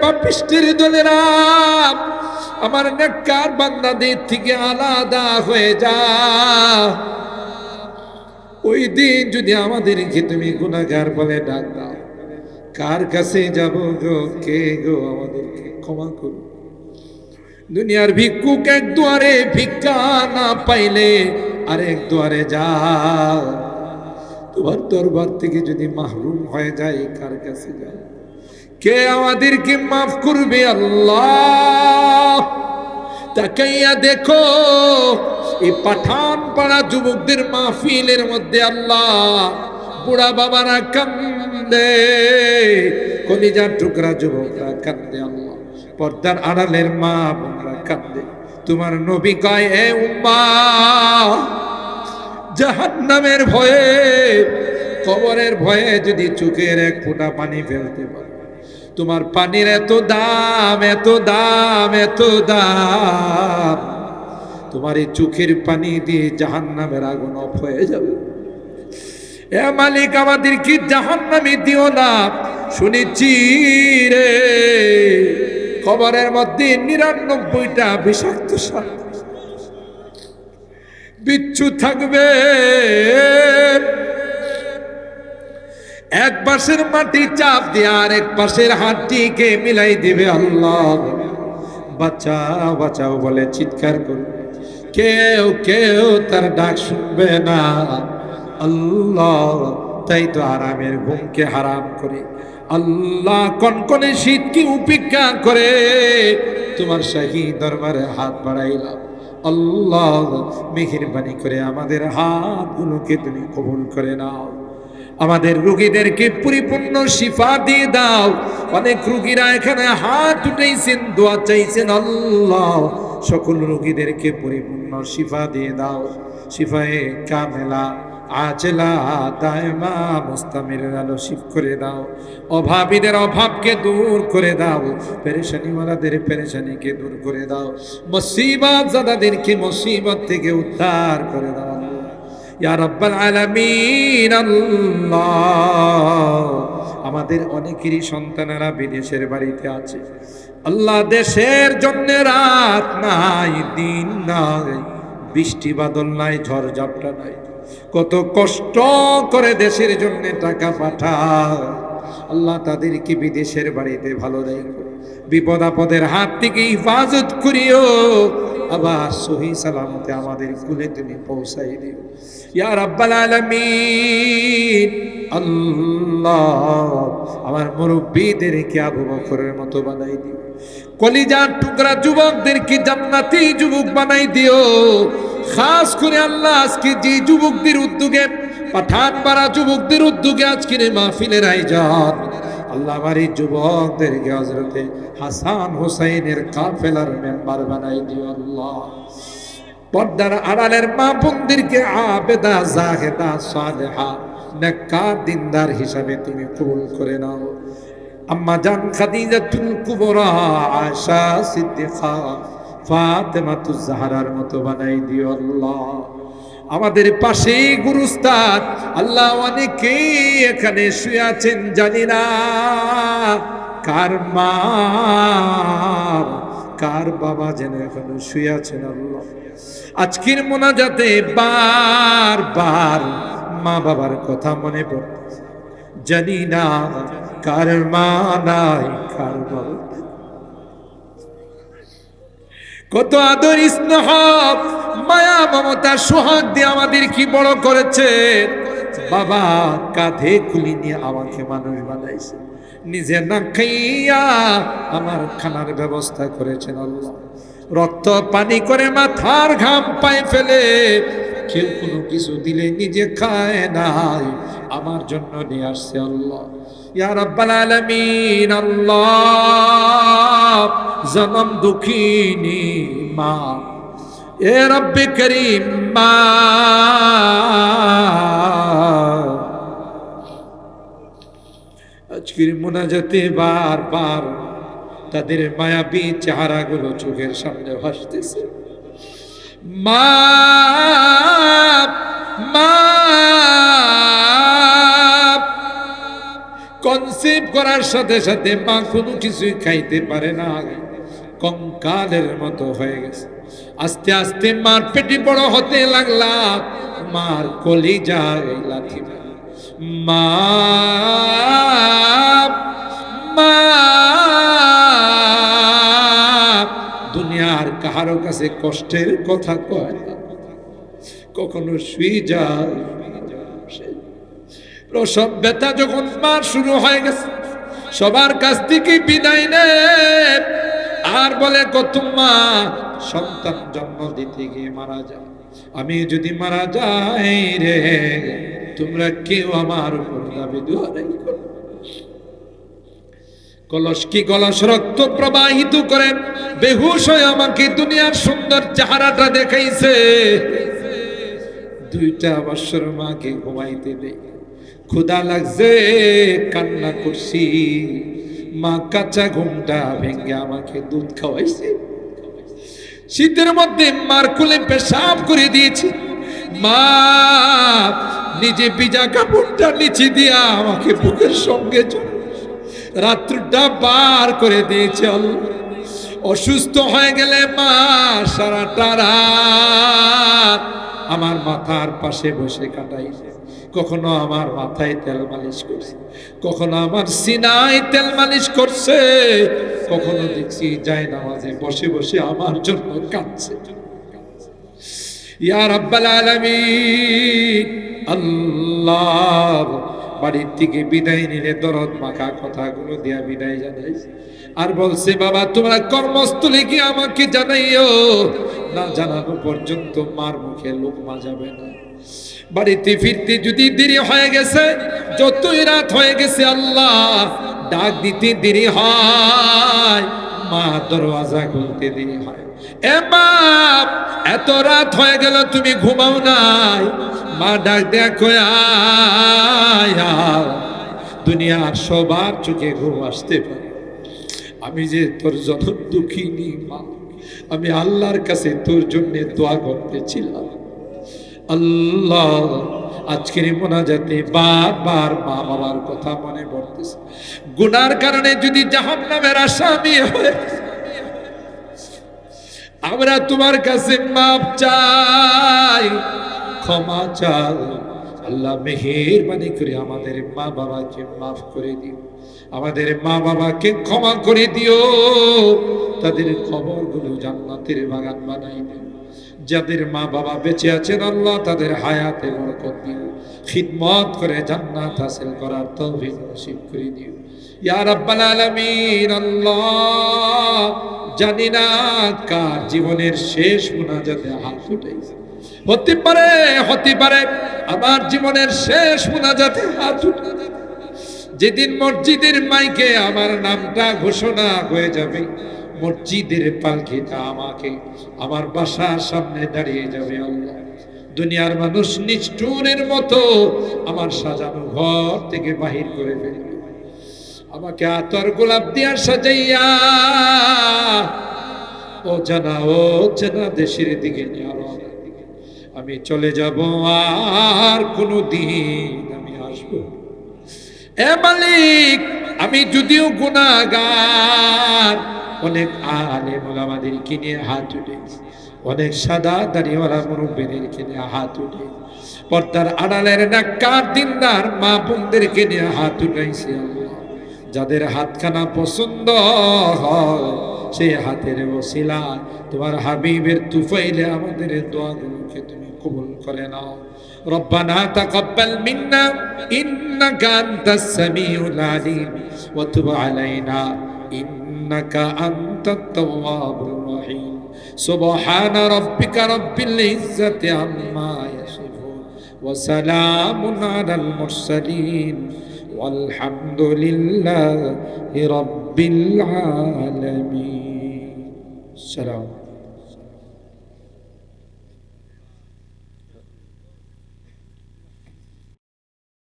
পাপিষ্টের দলেরা আমার নেককার বান্দাদের থেকে আলাদা হয়ে যা। ওই দিন যদি আমাদেরকে তুমি গুনাহগার বলে ডাক দাও, কার কাছে যাব গো? কে গো আমাদেরকে ক্ষমা করো? দুনিয়ার ভিক্ষুক এক দুয়ারে ভিক্ষা না পাইলে আরেক দুয়ারে যা। তোমার দরবার থেকে যদি মাহরুম হয়ে যায়, কার কাছে যায়? কে আমাদেরকে মাফ করবে? আল্লাহ, তাকাইয়া দেখো এই পাঠান পাড়া যুবকদের মাহফিলের মধ্যে আল্লাহ বুড়া বাবারা কান্দে, কলিজার টুকরা যুবকরা কান্দে, আল্লাহ পর্দার আড়ালের মা বোনরা কান্দে। তোমার নবী কয়, এ উম্মাহ, জাহান্নামের ভয়ে, কবরের ভয়ে যদি চোখের এক ফোঁটা পানি ফেলতে পারো, তোমার পানির এত দাম, এত দাম, এত দাম, তোমার এই চোখের পানি দিয়ে জাহান্নামের আগুন অফ হয়ে যাবে। এ মালিক, আমাদের কি জাহান্নামে দিও না। শুনেছি রে কবরের মধ্যে ৯৯টা বিষাক্ত সাপ বিচ্ছু থাকবে। এক পাশের মাটি চাপ দিয়ে আর এক পাশের হাতটিকে মিলাই দিবে। আল্লাহ বাঁচাও, বাঁচাও বলে চিৎকার করবে, কেউ কেউ তার ডাক শুনবে না। আল্লাহ, তাই তো আরামের ঘুমকে হারাম করে আল্লাহ কনকনে শীতকে উপেক্ষা করে তোমার শাহী দরবারে হাত বাড়াইলাম। আল্লাহ, মেহেরবানি করে আমাদের হাতগুলোকে তুমি কবুল করে নাও। আমাদের রোগীদেরকে পরিপূর্ণ শিফা দিয়ে দাও। অনেক রোগীরা এখানে হাত উঠাইছেন, দোয়া চাইছেন। আল্লাহ, সকল রোগীদেরকে পরিপূর্ণ শিফা দিয়ে দাও। শিফায়ে কামেলা আজলা দায়মা মুস্তামিরের আলো শিফ করে দাও। অভাবীদের অভাবকে দূর করে দাও, পেরেশানিওয়ালাদের পেরেশানিকে দূর করে দাও, মুসিবত জাদাদেরকে মুসিবত থেকে উদ্ধার করে দাও। ইয়া রাব্বাল আলামিন। আল্লাহ, আমাদের অনেকেরই সন্তানেরা বিদেশের বাড়িতে আছে। আল্লাহ, দেশের জন্য রাত নাই, দিন নাই, বৃষ্টি বাদল নাই, ঝড় ঝাপটা নাই, কত কষ্ট করে দেশের জন্য টাকা পাঠায়। আল্লাহ, তাদেরকে বিদেশের বাড়িতে ভালো রেখো, বিপদ আপদের হাত থেকে হিফাজত করিও, আবার সহি সালামতে আমাদের কুলে তুমি পৌঁছাই দিও। ইয়া রাব্বাল আলামিন। আল্লাহ, আমার মুরব্বীদেরকে আবু বকরের মতো বানাই দিও। কলিজার টুকরা যুবকদেরকে জান্নাতি যুবক বানাই দিও। খাস করে আল্লাহ, আজকে যে যুবকদের উদ্যোগে, পাঠানপাড়া যুবকদের উদ্যোগে আজকের মাহফিলের আয়োজন, আল্লাহ আমার এই যুবকদেরকে হযরতে হাসান হোসাইনের কাফেলার মেম্বার বানাই দিও। আল্লাহ, পর্দার আড়ালের মা বোনদেরকে আবেদা জাহেদা সালেহা নেককার দিনদার হিসাবে তুমি কবুল করে নাও। আম্মা জান খাদিজাতুল কুবরা, আয়েশা সিদ্দিকা, ফাতেমাতুজ জাহরার মতো বানাই দিও। আল্লাহ, আমাদের পাশে গুরুস্তাদ, আল্লাহ অনেকেই এখানে শুয়ে আছেন, জানি না কার মা কার বাবা যেন এখানে শুয়ে আছেন। আল্লাহ, আজকের মোনাজাতে বারবার মা বাবার কথা মনে পড়তেছে, জানি না কার মা নাই, কার বাবা। কত আদর স্নেহ মায়া মমতা সোহাগ দিয়ে আমাদের কি বড় করেছে। বাবা কাঁধে কুলি নিয়ে আমাকে মানুষ বানাইছে, নিজে না খাইয়া আমার খানার ব্যবস্থা করেছেন। আল্লাহ, রক্ত পানি করে মাথার ঘাম পায়ে ফেলে কেউ কোনো কিছু দিলে নিজে খায় নাই, আমার জন্য নিয়ে আসছে। আল্লাহ, ইয়া রাব্বাল আলামিন। আল্লাহ, জনম দুঃখিনী মা, এ রব্বে করিম মা, আজকের মুনাজাতে বারবার তাদের মায়াবী চেহারাগুলো চোখের সামনে ভাসতেছে। মা, মা, কনসিভ করার সাথে সাথে মা কোনো কিছুই খাইতে পারে না, কঙ্কালের মতো হয়ে গেছে। আস্তে আস্তে মার পেটে বড় হতে লাগলা, মার কলিজায় লাথি মা মা। দুনিয়ার কাহারো কাছে কষ্টের কথা কয় না, কখনো শুয়ে যায়। প্রসব ব্যথা যখন মার শুরু হয়ে গেছে, সবার কাছ থেকে বিদায় নেয় আর বলে কত মা সন্তান জন্ম দিতে গিয়ে মারা যায়, আমি যদি মারা যাই রে তোমরা কেউ আমার উপর দাবি দুয়ারাই করো। কলস কি কলস রক্ত প্রবাহিত করে বেহুশ হয়ে আমাকে দুনিয়ার সুন্দর চেহারাটা দেখাইছে। 2টা বছর মাকে ঘুমাইতে দেয়, ক্ষুধা লাগছে কান্না করছি, মা কাঁচা ঘুমটা ভেঙে আমাকে দুধ খাওয়াইছে। শীতের মধ্যে মার কোলে পেশাব করে দিয়েছি, মা নিজে ভিজা কাপড়টা নিচে দিয়া আমাকে বুকের সঙ্গে রাত্রিটা পার করে দিয়েছে। অসুস্থ হয়ে গেলে মা সারাটা রাত আমার মাথার পাশে বসে কাটাইছে। কখনো আমার মাথায় তেল মালিশ করছে, কখনো আমার সিনায় তেল মালিশ করছে, কখনো দেখছি যায় নামাজে বসে বসে আমার জন্য কাঁদছে। ইয়া রাব্বাল আলামিন, আল্লাহ বাড়ির থেকে বিদায় নিলে দরদ মাখা কথাগুলো দিয়া বিদায় জানাইছে। আর বলছে বাবা তোমরা কর্মস্থলে কি আমাকে জানাইও, না জানানো পর্যন্ত মার মুখে লোকমা যাবে না। বাড়িতে ফিরতে যদি দেরি হয়ে গেছে, যতই রাত হয়ে গেছে, আল্লাহ ডাক দিতে দেরি হয়, মা দরওয়াজা খুলতে দেরি হয়। এ মা এত রাত হয়ে গেল তুমি ঘুমাও নাই, মা ডাক দেয়া কয় দুনিয়ার সবার চোখে ঘুম আসতে পারে, আমি যে তোর যত দুঃখিনী মা, আমি আল্লাহর কাছে তোর জন্য দোয়া করতেছিলাম। আল্লাহ আজকের মোনাজাতে বারবার মা বাবার কথা মনে পড়তেছে। গুনার কারণে যদি জাহান্নামের আসামি হয়ে আমরা তোমার কাছে মাপ চাই, ক্ষমা চাই। আল্লাহ মেহেরবানি করে আমাদের মা বাবাকে মাফ করে দিও, আমাদের মা বাবাকে ক্ষমা করে দিও, তাদের কবরগুলো জান্নাতের বাগান বানাই দিও। যাদের মা বাবা বেঁচে আছেন আল্লাহ তাদের হায়াতে বরকত দিও, খিদমত করে জান্নাত হাসিল করার তৌফিক নসিব করে দিও ইয়া রাব্বাল আলামিন। আল্লাহ জানি না কার জীবনের শেষ মুনাজাতে হাত উঠাইছে, হতে পারে আমার জীবনের শেষ মুনাজাতে হাত উঠে যেদিন মসজিদের মাইকে আমার নামটা ঘোষণা হয়ে যাবে, মসজিদের পালকিটা আমাকে আমার বাসার সামনে দাঁড়িয়ে যাবে। আল্লাহ দুনিয়ার মানুষ নিষ্ঠুরের মতো আমার সাজানো ঘর থেকে বাহির করে ফেলবে, আমাকে আতর গোলাপ দিয়া সাজাইয়া ও জানা দেশের দিকে নিয়ে আমি চলে যাব, আর কোনো দিন আমি আসবো। এ মালিক আমি যদিও গুনাহগার, অনেক আলেম ওলামাদেরকে নিয়ে হাত উঠেছি, অনেক সাদা দাড়িওয়ালা মুরব্বিদেরকে নিয়ে হাত উঠে, পর্দার আড়ালের নাক্কার দিনদার মা বোনদেরকে নিয়ে হাত উঠাইছি। আল্লাহ যাদের হাতখানা পছন্দ হয় সেই হাতের ওসিলা তোমার হাবিবের তুফাইলে আমাদের দোয়াগুলোকে তুমি কবুল করে নাও। রব্বানা তাকাব্বাল মিন্না ইন্নাকা আনতাস সামিউল আলিম ওয়া তুব আলাইনা ইন্নাকা আনতাত তাওয়াবুর রহিম। সুবহানা রাব্বিকা রাব্বিল ইজ্জাতি আম্মা ইয়াসিফুন ওয়া সালামুন আলাল মুরসালিন walhamdulillahi rabbil alamin. Salam.